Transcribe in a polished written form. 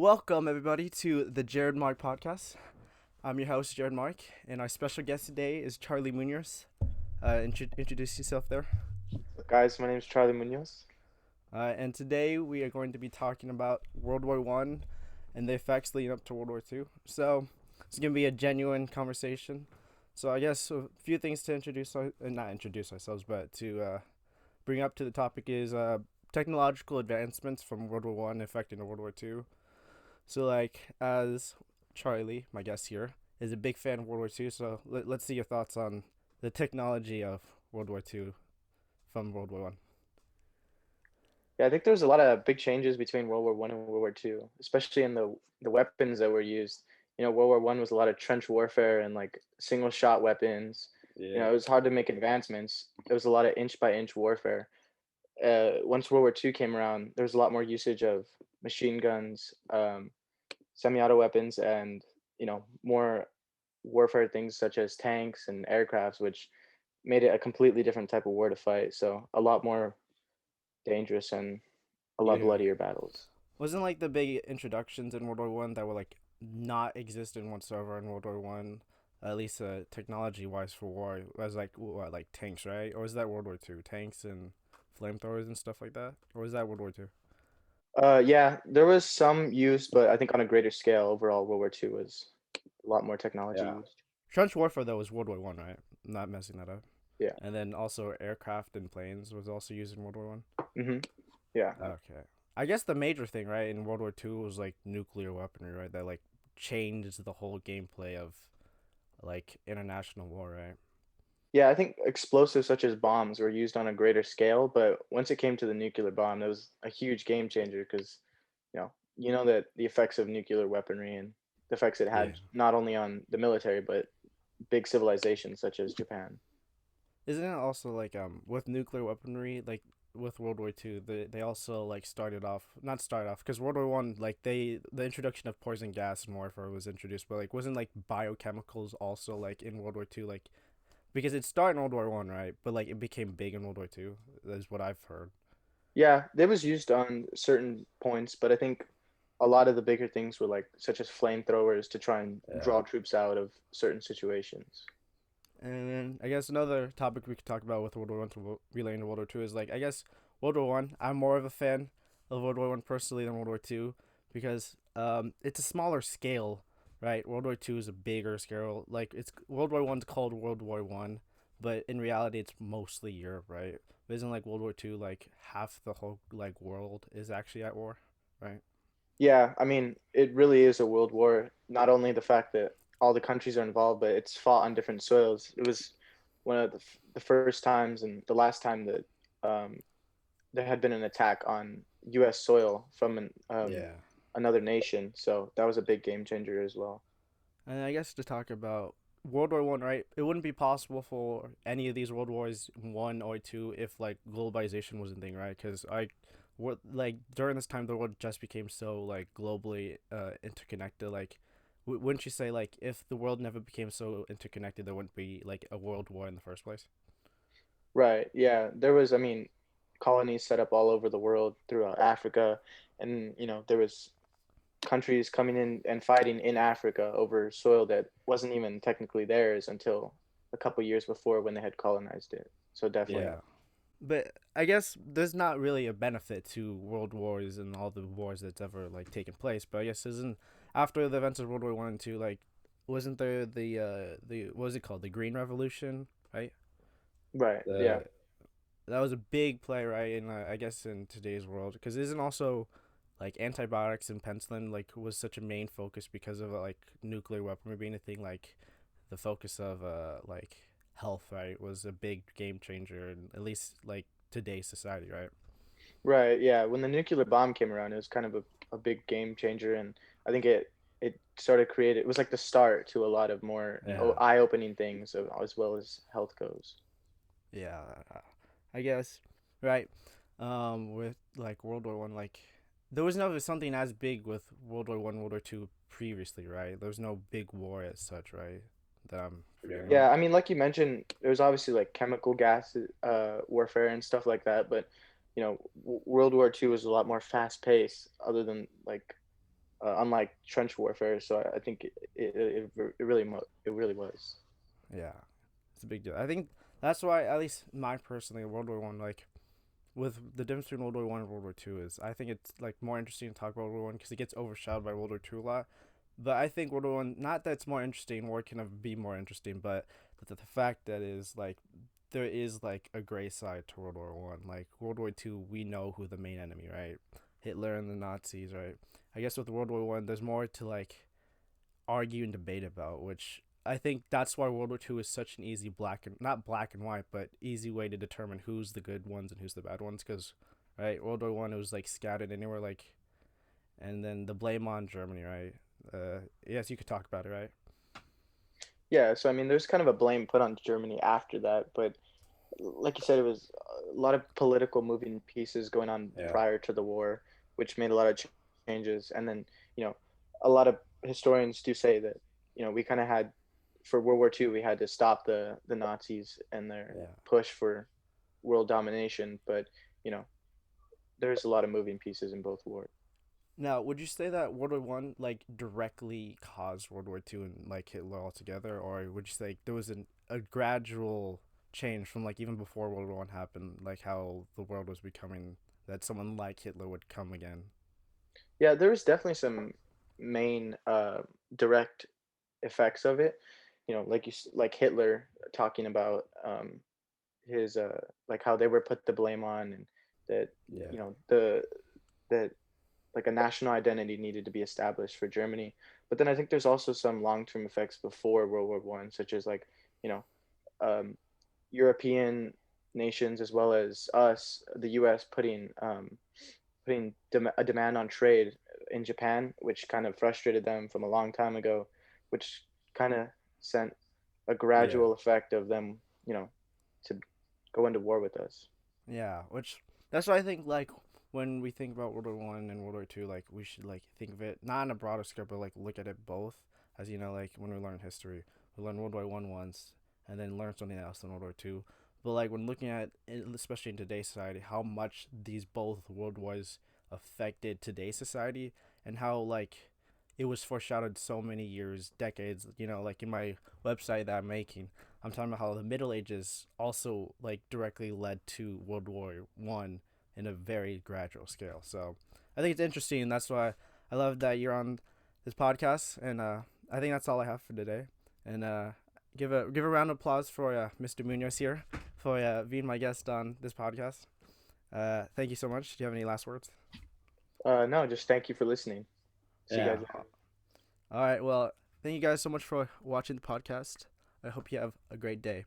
Welcome everybody to the Jared Marc podcast. I'm your host Jared Marc, and our special guest today is Charlie Munoz. Introduce yourself there. Guys, my name is Charlie Munoz. And today we are going to be talking about World War I and the effects leading up to World War II. So it's gonna be a genuine conversation. So I guess a few things to not introduce ourselves, but to bring up to the topic is technological advancements from World War I affecting World War II. So, like, as Charlie, my guest here, is a big fan of World War II, so let's see your thoughts on the technology of World War II from World War I. Yeah, I think there's a lot of big changes between World War One and World War Two, especially in the weapons that were used. World War One was a lot of trench warfare and like single shot weapons. Yeah. It was hard to make advancements. It was a lot of inch by inch warfare. Once World War Two came around, there was a lot more usage of machine guns, semi-auto weapons, and more warfare things such as tanks and aircrafts, which made it a completely different type of war to fight. So a lot more dangerous and a lot Yeah. bloodier battles. Wasn't like the big introductions in World War I that were like not existent whatsoever in World War I, at least technology wise for war, was like what, like tanks, right? Or was that World War II? Tanks and flamethrowers and stuff like that? Or was that World War II? Yeah, there was some use, but I think on a greater scale, overall, World War Two was a lot more technology Yeah. used. Trench warfare though was World War I, right? I'm not messing that up. Yeah. And then also aircraft and planes was also used in World War I. hmm Yeah. Okay. I guess the major thing, right, in World War II was like nuclear weaponry, right? That like changed the whole gameplay of like international war, right? Yeah, I think explosives such as bombs were used on a greater scale, but once it came to the nuclear bomb, it was a huge game changer because you know that the effects of nuclear weaponry and the effects it Yeah. had not only on the military but big civilizations such as Japan. Isn't it also like with nuclear weaponry, like with World War II, they also like started off not started off because World War I, like the introduction of poison gas and warfare was introduced, but like wasn't like biochemicals also like in World War II, like because it started in World War I, right? But like it became big in World War II. That's what I've heard. Yeah, it was used on certain points, but I think a lot of the bigger things were like such as flamethrowers to try and Yeah. draw troops out of certain situations. And then I guess another topic we could talk about with World War I to relating to World War II is like I guess World War I. I'm more of a fan of World War I personally than World War II because it's a smaller scale, right? World War II is a bigger scale. Like it's World War I's called World War I, but in reality it's mostly Europe, right? But isn't like World War II like half the whole like world is actually at war, right? Yeah, I mean, it really is a world war. Not only the fact that all the countries are involved, but it's fought on different soils. It was one of the first times and the last time that um, there had been an attack on U.S. soil from Yeah. another nation. So that was a big game changer as well. And I guess to talk about World War I, right? It wouldn't be possible for any of these World Wars one or two if like globalization was a thing, right? Because what like during this time the world just became so like globally interconnected. Like, wouldn't you say like if the world never became so interconnected, there wouldn't be like a world war in the first place? Right. Yeah. There was, I mean, colonies set up all over the world throughout Africa, and there was countries coming in and fighting in Africa over soil that wasn't even technically theirs until a couple years before when they had colonized it. So definitely. Yeah. But I guess there's not really a benefit to world wars and all the wars that's ever like taken place. But I guess isn't after the events of World War I and two, like wasn't there the what was it called, the Green Revolution, right? Right. Yeah. The That was a big play, right? In I guess in today's world, because isn't also like antibiotics and penicillin like was such a main focus because of like nuclear weaponry being a thing, like the focus of like health, right, was a big game changer in at least like today's society, right? Right. Yeah. When the nuclear bomb came around, it was kind of a big game changer, and I think it started created. It was like the start to a lot of more Yeah. eye-opening things, as well as health goes. Yeah, I guess, right. With like World War I, like there was never something as big with World War I, World War II previously, right? There was no big war as such, right? That I'm forgetting of. Yeah, I mean, like you mentioned, there's obviously like chemical gas warfare and stuff like that, but World War II was a lot more fast paced, other than like unlike trench warfare. So I think it really was. Yeah, it's a big deal. I think that's why, at least my personally, World War One, like with the difference between World War One and World War Two is, I think it's like more interesting to talk about World War One because it gets overshadowed by World War Two a lot. But I think World War One, not that it's more interesting, war can be more interesting, but the fact that is like there is like a gray side to World War One. Like World War Two, we know who the main enemy, right? Hitler and the Nazis, right? I guess with World War One, there's more to like argue and debate about, which I think that's why World War Two is such an easy black and not black and white, but easy way to determine who's the good ones and who's the bad ones. Because right, World War One it was like scattered anywhere, like, and then the blame on Germany, right? Yes, you could talk about it, right? Yeah, so I mean, there's kind of a blame put on Germany after that, but like you said, it was a lot of political moving pieces going on Yeah. prior to the war, which made a lot of changes. And then, you know, a lot of historians do say that, we kind of had for World War II, we had to stop the Nazis and their Yeah. push for world domination. But, you know, there's a lot of moving pieces in both wars. Now, would you say that World War One like directly caused World War Two and like Hitler altogether, or would you say like, there was a gradual change from like even before World War One happened, like how the world was becoming that someone like Hitler would come again? Yeah, there was definitely some main direct effects of it. Like Hitler talking about his like how they were put the blame on, and that Yeah. that like a national identity needed to be established for Germany. But then I think there's also some long-term effects before World War One, such as like you know um, European nations as well as us, the U.S. putting a demand on trade in Japan, which kind of frustrated them from a long time ago, which kind of sent a Yeah. gradual effect of them, to go into war with us. Yeah, which that's why I think like when we think about World War One and World War Two, like we should like think of it not in a broader scope, but like look at it both. As you know, like when we learn history, we learn World War One once, and then learn something else in World War Two. But like when looking at, it, especially in today's society, how much these both world wars affected today's society, and how like it was foreshadowed so many years, decades. You know, like in my website that I'm making, I'm talking about how the Middle Ages also like directly led to World War One in a very gradual scale. So I think it's interesting. That's why I love that you're on this podcast, and I think that's all I have for today. And give a round of applause for Mr. Munoz here for being my guest on this podcast. Thank you so much. Do you have any last words? No, just thank you for listening. See you Yeah. guys later. All right. Well, thank you guys so much for watching the podcast. I hope you have a great day.